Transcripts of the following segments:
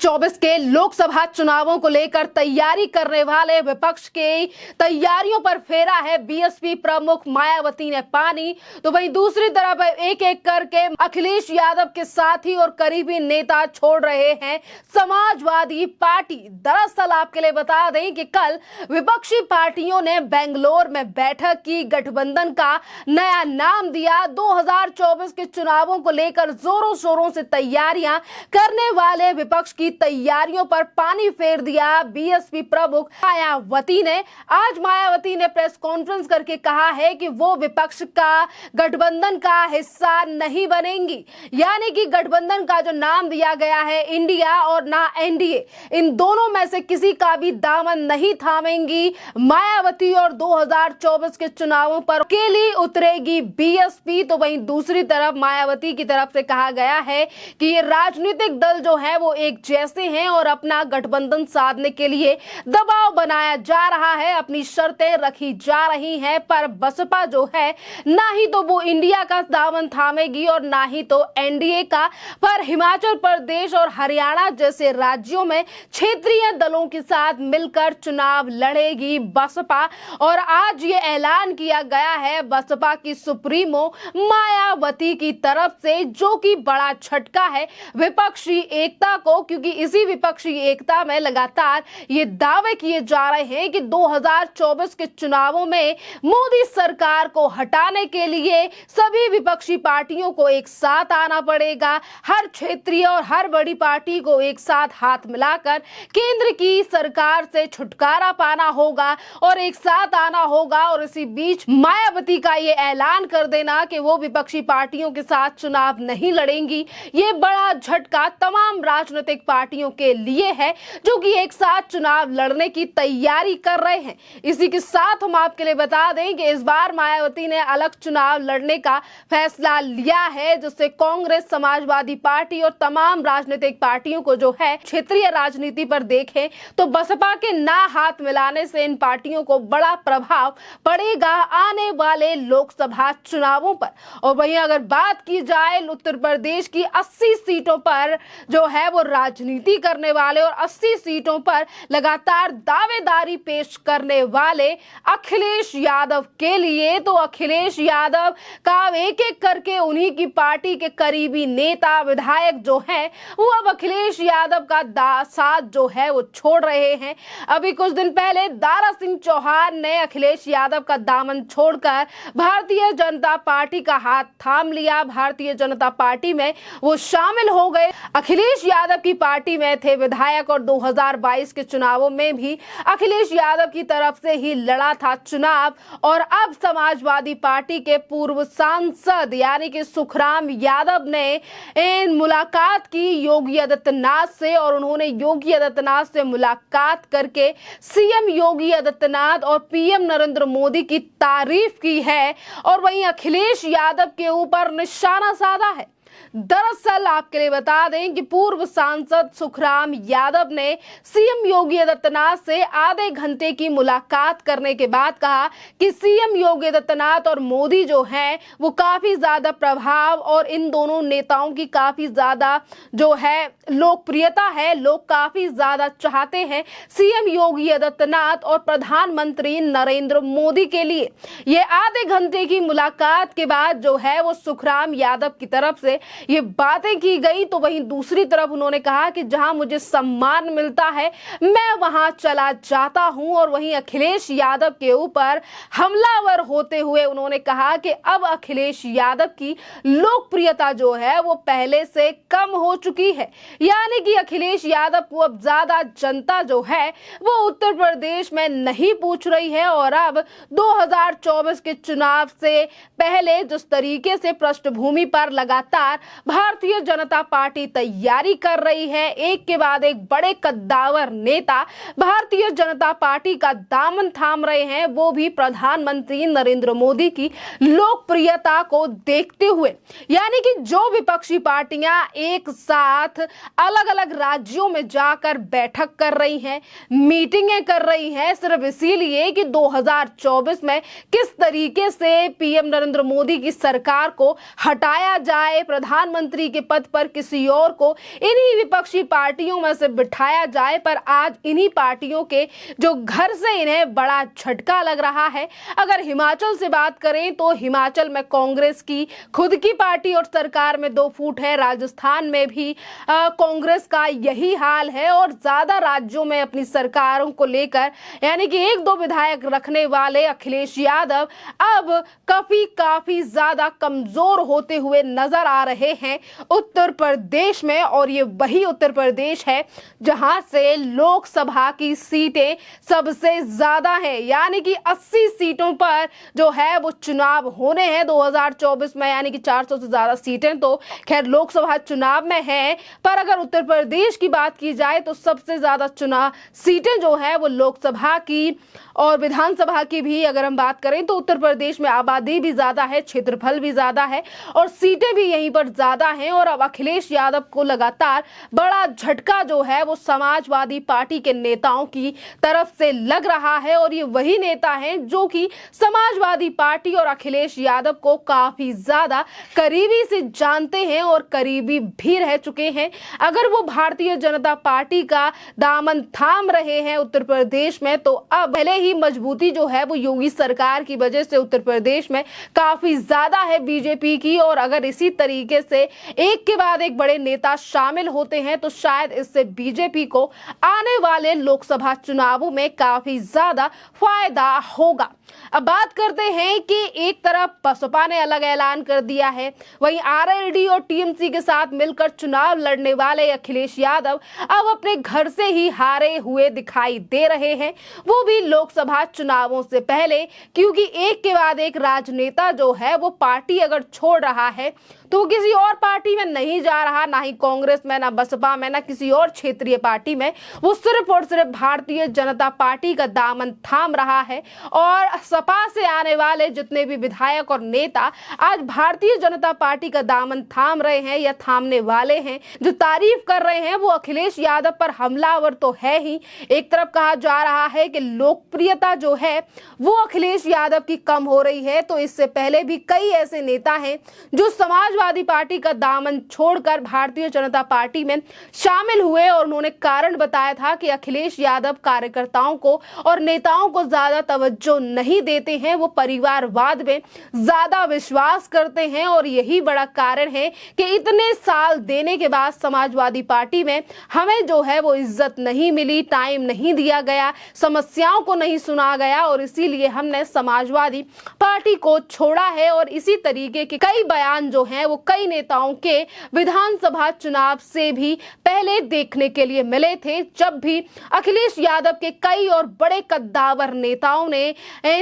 2024 के लोकसभा चुनावों को लेकर तैयारी करने वाले विपक्ष की तैयारियों पर फेरा है बीएसपी प्रमुख मायावती ने पानी। तो वहीं दूसरी तरफ एक एक करके अखिलेश यादव के साथी और करीबी नेता छोड़ रहे हैं समाजवादी पार्टी। दरअसल आपके लिए बता दें कि कल विपक्षी पार्टियों ने बेंगलोर में बैठक की, गठबंधन का नया नाम दिया। 2024 के चुनावों को लेकर जोरों शोरों से तैयारियां करने वाले विपक्ष की तैयारियों पर पानी फेर दिया बीएसपी प्रमुख मायावती ने। आज मायावती ने प्रेस कॉन्फ्रेंस करके कहा है कि वो विपक्ष का गठबंधन का हिस्सा नहीं बनेंगी, यानी कि गठबंधन का जो नाम दिया गया है इंडिया और ना एनडीए, इन दोनों में से किसी का भी दामन नहीं थामेंगी मायावती और 2024 के चुनावों पर अकेली उतरेगी बीएसपी। तो वहीं दूसरी तरफ मायावती की तरफ से कहा गया है कि ये राजनीतिक दल जो है वो एक जैसे हैं और अपना गठबंधन साधने के लिए दबाव बनाया जा रहा है, अपनी शर्तें रखी जा रही हैं, पर बसपा जो है ना ही तो वो इंडिया का दामन थामेगी और ना ही तो एनडीए का, पर हिमाचल प्रदेश और हरियाणा जैसे राज्यों में क्षेत्रीय दलों के साथ मिलकर चुनाव लड़ेगी बसपा। और आज ये ऐलान किया गया है बसपा की सुप्रीमो मायावती की तरफ से, जो कि बड़ा झटका है विपक्षी एकता को, क्योंकि इसी विपक्षी एकता में लगातार ये दावे किए जा रहे हैं कि 2024 के चुनावों में मोदी सरकार को हटाने के लिए सभी विपक्षी पार्टियों को एक साथ आना पड़ेगा। हर क्षेत्रीय और हर बड़ी पार्टी को एक साथ हाथ मिलाकर केंद्र की सरकार से छुटकारा पाना होगा और एक साथ आना होगा। और इसी बीच मायावती का ये ऐलान कर देना कि वो विपक्षी पार्टियों के साथ चुनाव नहीं लड़ेंगी, ये बड़ा झटका तमाम राजनीतिक पार्टियों के लिए है जो कि एक साथ चुनाव लड़ने की तैयारी कर रहे हैं। इसी के साथ हम आपके लिए बता दें कि इस बार मायावती ने अलग चुनाव लड़ने का फैसला लिया है, जिससे कांग्रेस, समाजवादी पार्टी और तमाम राजनीतिक पार्टियों को जो है क्षेत्रीय राजनीति पर देखें तो बसपा के ना हाथ मिलाने से इन पार्टियों को बड़ा प्रभाव पड़ेगा आने वाले लोकसभा चुनावों पर। और वहीं अगर बात की जाए उत्तर प्रदेश की 80 सीटों पर जो है वो राजनीति करने वाले और 80 सीटों पर लगातार दावेदारी पेश करने वाले अखिलेश यादव के लिए, तो अखिलेश यादव का एक एक करके उन्हीं की पार्टी के करीबी नेता, विधायक जो हैं वो अब अखिलेश यादव का साथ जो है वो छोड़ रहे हैं। अभी कुछ दिन पहले दारा सिंह चौहान ने अखिलेश यादव का दामन छोड़कर भारतीय जनता पार्टी का हाथ थाम लिया, भारतीय जनता पार्टी में वो शामिल हो गए। अखिलेश यादव की पार्टी में थे विधायक और 2022 के चुनावों में भी अखिलेश यादव की तरफ से ही लड़ा था चुनाव। और अब समाजवादी पार्टी के पूर्व सांसद यानी कि सुखराम यादव ने मुलाकात की योगी आदित्यनाथ से, और उन्होंने योगी आदित्यनाथ से मुलाकात करके सीएम योगी आदित्यनाथ और पीएम नरेंद्र मोदी की तारीफ की है और वहीं अखिलेश यादव के ऊपर निशाना साधा है। दरअसल आपके लिए बता दें कि पूर्व सांसद सुखराम यादव ने सीएम योगी आदित्यनाथ से आधे घंटे की मुलाकात करने के बाद कहा कि सीएम योगी आदित्यनाथ और मोदी जो हैं वो काफी ज्यादा प्रभाव और इन दोनों नेताओं की काफी ज्यादा जो है लोकप्रियता है, लोग काफी ज्यादा चाहते हैं सीएम योगी आदित्यनाथ और प्रधानमंत्री नरेंद्र मोदी के लिए। ये आधे घंटे की मुलाकात के बाद जो है वो सुखराम यादव की तरफ से ये बातें की गई। तो वहीं दूसरी तरफ उन्होंने कहा कि जहां मुझे सम्मान मिलता है मैं वहां चला जाता हूं। और वहीं अखिलेश यादव के ऊपर हमलावर होते हुए उन्होंने कहा कि अब अखिलेश यादव की लोकप्रियता जो है वो पहले से कम हो चुकी है, यानी कि अखिलेश यादव को अब ज्यादा जनता जो है वो उत्तर प्रदेश में नहीं पूछ रही है। और अब 2024 के चुनाव से पहले जिस तरीके से पृष्ठभूमि पर लगातार भारतीय जनता पार्टी तैयारी कर रही है, एक के बाद एक बड़े कद्दावर नेता भारतीय जनता पार्टी का दामन थाम रहे हैं, वो भी प्रधानमंत्री नरेंद्र मोदी की लोकप्रियता को देखते हुए। यानी कि जो विपक्षी पार्टियां एक साथ अलग अलग राज्यों में जाकर बैठक कर रही हैं, मीटिंगें कर रही हैं, सिर्फ इसीलिए कि 2024 में किस तरीके से पीएम नरेंद्र मोदी की सरकार को हटाया जाए, प्रधानमंत्री के पद पर किसी और को इन्हीं विपक्षी पार्टियों में से बिठाया जाए, पर आज इन्हीं पार्टियों के जो घर से इन्हें बड़ा झटका लग रहा है। अगर हिमाचल से बात करें तो हिमाचल में कांग्रेस की खुद की पार्टी और सरकार में 2 फूट है। राजस्थान में भी कांग्रेस का यही हाल है और ज्यादा राज्यों में अपनी सरकारों को लेकर यानी कि 1-2 विधायक रखने वाले अखिलेश यादव अब काफी ज्यादा कमजोर होते हुए नजर आ रहे हैं उत्तर प्रदेश में। और ये वही उत्तर प्रदेश है जहां से लोकसभा की सीटें सबसे ज्यादा है, यानी कि 80 सीटों पर जो है वो चुनाव होने हैं 2024 में, यानी कि 400 से ज्यादा सीटें तो खैर लोकसभा चुनाव में है। पर अगर उत्तर प्रदेश की बात की जाए तो सबसे ज्यादा चुनाव सीटें जो है वो लोकसभा की और विधानसभा की भी अगर हम बात करें तो उत्तर प्रदेश में आबादी भी ज्यादा है, क्षेत्रफल भी ज्यादा है और सीटें भी यहीं पर ज्यादा हैं। और अब अखिलेश यादव को लगातार बड़ा झटका जो है वो समाजवादी पार्टी के नेताओं की तरफ से लग रहा है और ये वही नेता हैं जो कि समाजवादी पार्टी और अखिलेश यादव को काफी ज्यादा करीबी से जानते हैं और करीबी भी रह चुके हैं। अगर वो भारतीय जनता पार्टी का दामन थाम रहे हैं उत्तर प्रदेश में, तो अब पहले ही मजबूती जो है वो योगी सरकार की वजह से उत्तर प्रदेश में काफी ज्यादा है बीजेपी की। और अगर इसी तरीके से एक के बाद एक बड़े नेता शामिल होते हैं तो शायद इससे बीजेपी को आने वाले लोकसभा चुनावों में काफी ज्यादा फायदा होगा। अब बात करते हैं कि एक तरफ बसपा ने अलग ऐलान कर दिया है, वहीं आरएलडी और टीएमसी के साथ मिलकर चुनाव लड़ने वाले अखिलेश यादव अब अपने घर से ही हारे हुए दिखाई दे रहे हैं, वो भी लोकसभा चुनावों से पहले, क्योंकि एक के बाद एक राजनेता जो है वो पार्टी अगर छोड़ रहा है तो वो किसी और पार्टी में नहीं जा रहा, ना ही कांग्रेस में, ना बसपा में, ना किसी और क्षेत्रीय पार्टी में, वो सिर्फ और सिर्फ भारतीय जनता पार्टी का दामन थाम रहा है। और सपा से आने वाले जितने भी विधायक और नेता आज भारतीय जनता पार्टी का दामन थाम रहे हैं या थामने वाले हैं, जो तारीफ कर रहे हैं, वो अखिलेश यादव पर हमलावर तो है ही। एक तरफ कहा जा रहा है कि लोकप्रियता जो है वो अखिलेश यादव की कम हो रही है, तो इससे पहले भी कई ऐसे नेता हैं जो समाजवादी पार्टी का दामन छोड़कर भारतीय जनता पार्टी में शामिल हुए और उन्होंने कारण बताया था कि अखिलेश यादव कार्यकर्ताओं को और नेताओं को ज्यादा तवज्जो नहीं देते हैं, वो परिवारवाद में ज्यादा विश्वास करते हैं और यही बड़ा कारण है कि इतने साल देने के बाद समाजवादी पार्टी में हमें जो है वो इज्जत नहीं मिली, टाइम नहीं दिया गया, समस्याओं को नहीं सुना गया और इसीलिए हमने समाजवादी पार्टी को छोड़ा है। और इसी तरीके के कई बयान जो हैं वो कई नेताओं के विधानसभा चुनाव से भी पहले देखने के लिए मिले थे, जब भी अखिलेश यादव के कई और बड़े कद्दावर नेताओं ने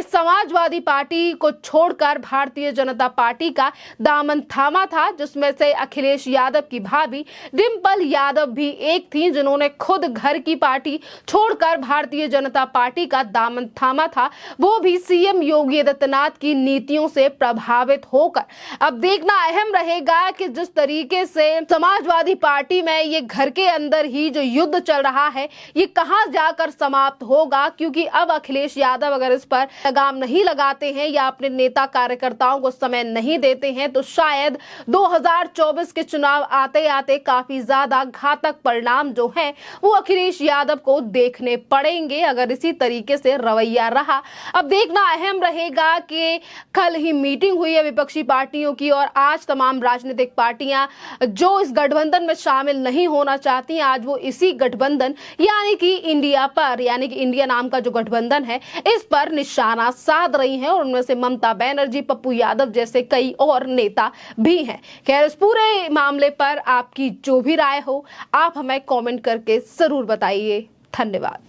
समाजवादी पार्टी को छोड़कर भारतीय जनता पार्टी का दामन थामा था, जिसमें से अखिलेश यादव की भाभी डिंपल यादव भी एक थी, जिन्होंने खुद घर की पार्टी छोड़कर भारतीय जनता पार्टी का दामन थामा था, वो भी सीएम योगी आदित्यनाथ की नीतियों से प्रभावित होकर। अब देखना अहम रहेगा कि जिस तरीके से समाजवादी पार्टी में ये घर के अंदर ही जो युद्ध चल रहा है ये कहां जाकर समाप्त होगा, क्योंकि अब अखिलेश यादव अगर इस पर लगाम नहीं लगाते हैं या अपने नेता कार्यकर्ताओं को समय नहीं देते हैं तो शायद 2024 के चुनाव आते आते काफी ज्यादा घातक परिणाम जो हैं वो अखिलेश यादव को देखने पड़ेंगे अगर इसी तरीके से रवैया रहा। अब देखना अहम रहेगा कि कल ही मीटिंग हुई है विपक्षी पार्टियों की और आज तमाम राजनीतिक पार्टियां जो इस गठबंधन में शामिल नहीं होना चाहती, आज वो इसी गठबंधन यानी कि इंडिया पर, यानी कि इंडिया नाम का जो गठबंधन है इस पर निशाना साध रही हैं और उनमें से ममता बनर्जी, पप्पू यादव जैसे कई और नेता भी हैं। खैर, इस पूरे मामले पर आपकी जो भी राय हो आप हमें कमेंट करके जरूर बताइए। धन्यवाद।